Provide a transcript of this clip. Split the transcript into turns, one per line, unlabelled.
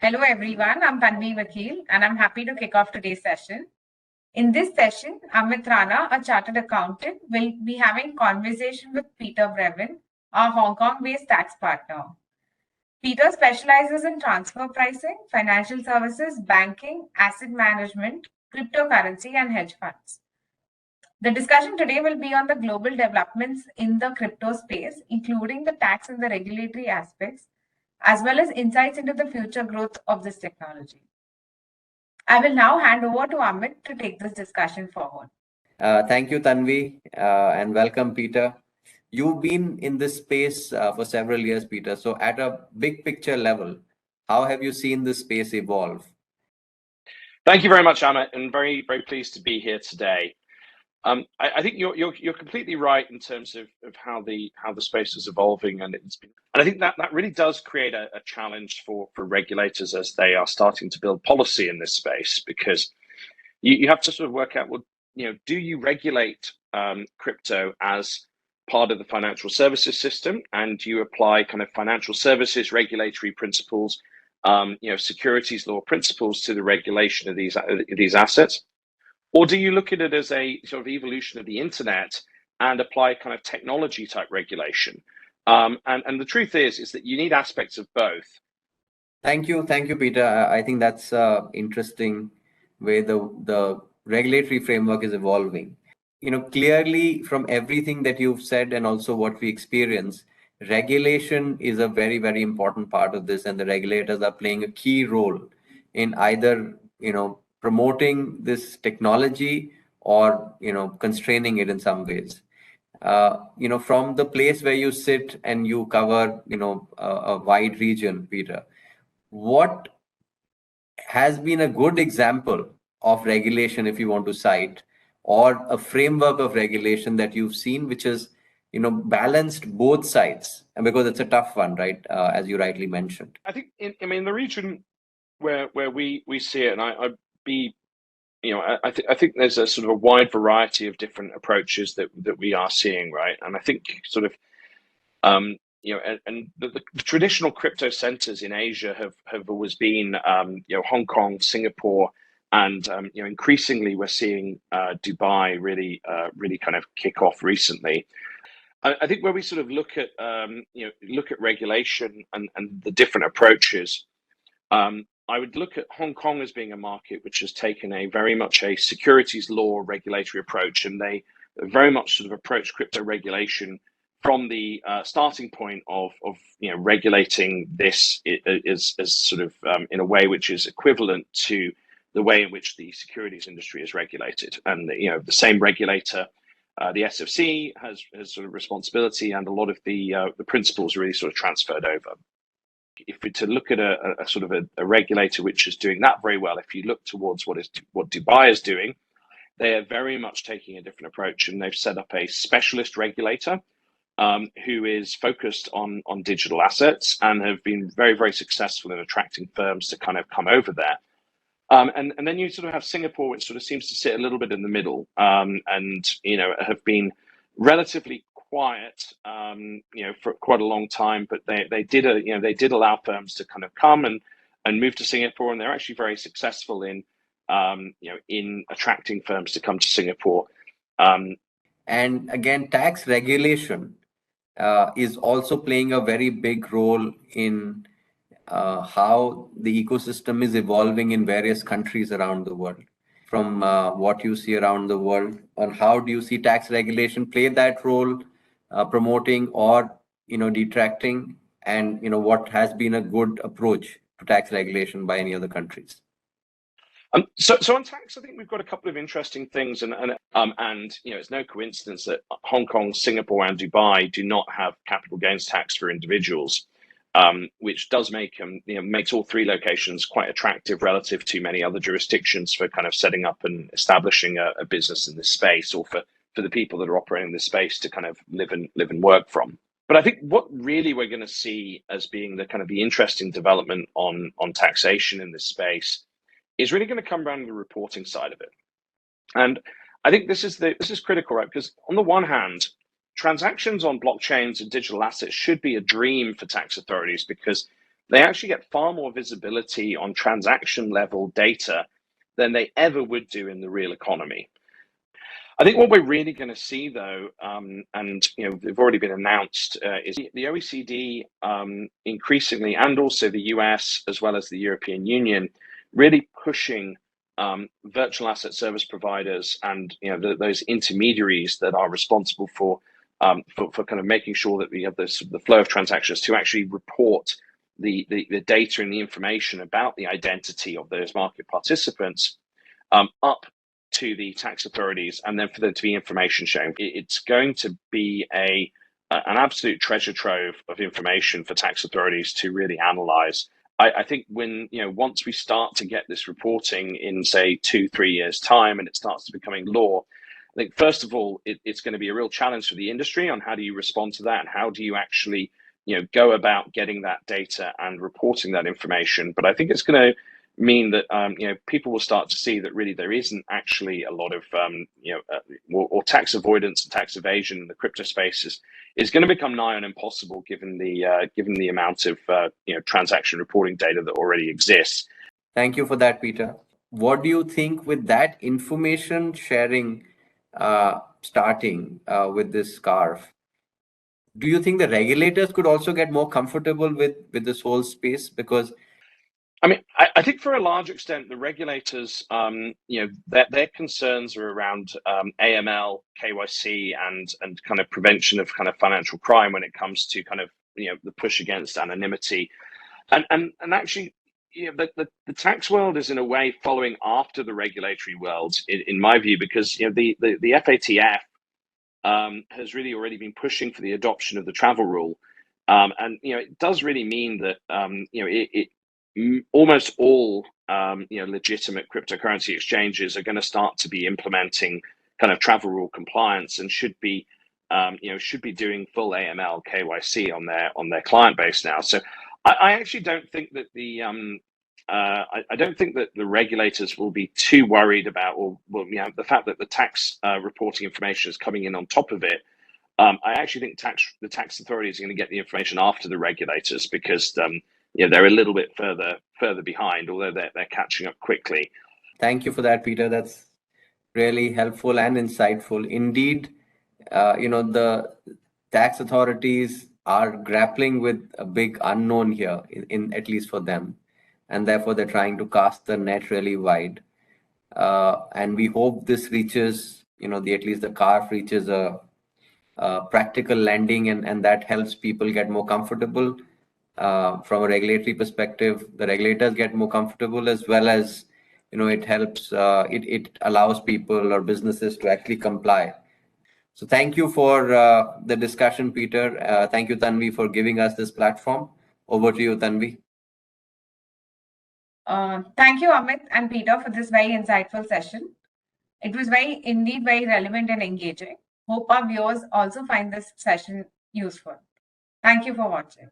Hello everyone, I'm Tanvi Vakil and I'm happy to kick off today's session. In this session, Amit Rana, a chartered accountant, will be having conversation with Peter Brewin, our Hong Kong-based tax partner. Peter specializes in transfer pricing, financial services, banking, asset management, cryptocurrency, and hedge funds. The discussion today will be on the global developments in the crypto space, including the tax and the regulatory aspects, as well as insights into the future growth of this technology. I will now hand over to Amit to take this discussion forward.
Thank you, Tanvi, and welcome, Peter. You've been in this space for several years, Peter. So at a big picture level, how have you seen this space evolve?
Thank you very much, Amit, and very pleased to be here today. I think you're completely right in terms of how the space is evolving, and I think that really does create a challenge for regulators as they are starting to build policy in this space, because you have to sort of work out, well, do you regulate crypto as part of the financial services system, and do you apply kind of financial services regulatory principles, securities law principles to the regulation of these assets? Or do you look at it as a sort of evolution of the internet and apply kind of technology type regulation? And the truth is that you need aspects of both.
Thank you, Peter. I think that's interesting way the regulatory framework is evolving. Clearly from everything that you've said and also what we experience, regulation is a very important part of this, and the regulators are playing a key role in either promoting this technology or constraining it in some ways. From the place where you sit and you cover a wide region, Peter, what has been a good example of regulation, if you want to cite, or a framework of regulation that you've seen which is balanced both sides? And because it's a tough one, right, as you rightly mentioned.
I think in the region where we see it, and I think there's a sort of a wide variety of different approaches that we are seeing, right? And I think sort of and the traditional crypto centers in Asia have always been Hong Kong, Singapore, and increasingly we're seeing Dubai really kind of kick off recently. I think where we sort of look at regulation and the different approaches. I would look at Hong Kong as being a market which has taken a very much a securities law regulatory approach, and they very much sort of approach crypto regulation from the starting point of regulating this is sort of in a way which is equivalent to the way in which the securities industry is regulated, and the same regulator, the SFC, has sort of responsibility, and a lot of the principles are really sort of transferred over. If we're to look at a sort of a regulator which is doing that very well, if you look towards what Dubai is doing, they are very much taking a different approach, and they've set up a specialist regulator who is focused on digital assets and have been very successful in attracting firms to kind of come over there. And then you sort of have Singapore, which sort of seems to sit a little bit in the middle, and have been relatively quiet, for quite a long time. But they did allow firms to kind of come and move to Singapore, and they're actually very successful in attracting firms to come to Singapore.
And again, tax regulation is also playing a very big role in how the ecosystem is evolving in various countries around the world. From what you see around the world, and how do you see tax regulation play that role, promoting or detracting, and what has been a good approach to tax regulation by any other countries?
So on tax, I think we've got a couple of interesting things, and it's no coincidence that Hong Kong, Singapore, and Dubai do not have capital gains tax for individuals, which does makes all three locations quite attractive relative to many other jurisdictions for kind of setting up and establishing a business in this space, or for the people that are operating in this space to kind of live and work from. But I think what really we're going to see as being the kind of the interesting development on taxation in this space is really going to come around to the reporting side of it. And I think this is critical, right? Because on the one hand, transactions on blockchains and digital assets should be a dream for tax authorities, because they actually get far more visibility on transaction level data than they ever would do in the real economy. I think what we're really going to see, though, and they've already been announced, is the OECD increasingly, and also the US as well as the European Union, really pushing virtual asset service providers and those intermediaries that are responsible for kind of making sure that we have the flow of transactions to actually report the data and the information about the identity of those market participants up to the tax authorities, and then for there to be information sharing. It's going to be an absolute treasure trove of information for tax authorities to really analyze. I think when once we start to get this reporting in, say, 2-3 years time, and it starts to becoming law, I think first of all it's going to be a real challenge for the industry on how do you respond to that, and how do you actually go about getting that data and reporting that information. But I think it's going to mean that people will start to see that really there isn't actually a lot of or tax avoidance and tax evasion in the crypto space is going to become nigh on impossible given the amount of transaction reporting data that already exists.
Thank you for that, Peter. What do you think with that information sharing starting with this scarf? Do you think the regulators could also get more comfortable with this whole space? Because
I mean, I think for a large extent, the regulators, their concerns are around AML, KYC, and kind of prevention of kind of financial crime when it comes to kind of the push against anonymity, and actually, the tax world is in a way following after the regulatory world, in my view, because the FATF has really already been pushing for the adoption of the travel rule, and it does really mean that almost all legitimate cryptocurrency exchanges are going to start to be implementing kind of travel rule compliance, and should be doing full AML KYC on their client base now. So I actually don't think that I don't think that the regulators will be too worried about, the fact that the tax reporting information is coming in on top of it. I actually think the tax authorities are going to get the information after the regulators, because they're a little bit further behind, although they're catching up quickly.
Thank you for that, Peter. That's really helpful and insightful. Indeed, the tax authorities are grappling with a big unknown here, in at least for them, and therefore they're trying to cast the net really wide. And we hope this reaches, at least the CARF reaches a practical landing, and that helps people get more comfortable. From a regulatory perspective, the regulators get more comfortable, as well as it helps, it allows people or businesses to actually comply. So thank you for the discussion, Peter. Thank you, Tanvi, for giving us this platform. Over to you, Tanvi.
Thank you, Amit and Peter, for this very insightful session. It was indeed very relevant and engaging. Hope our viewers also find this session useful. Thank you for watching.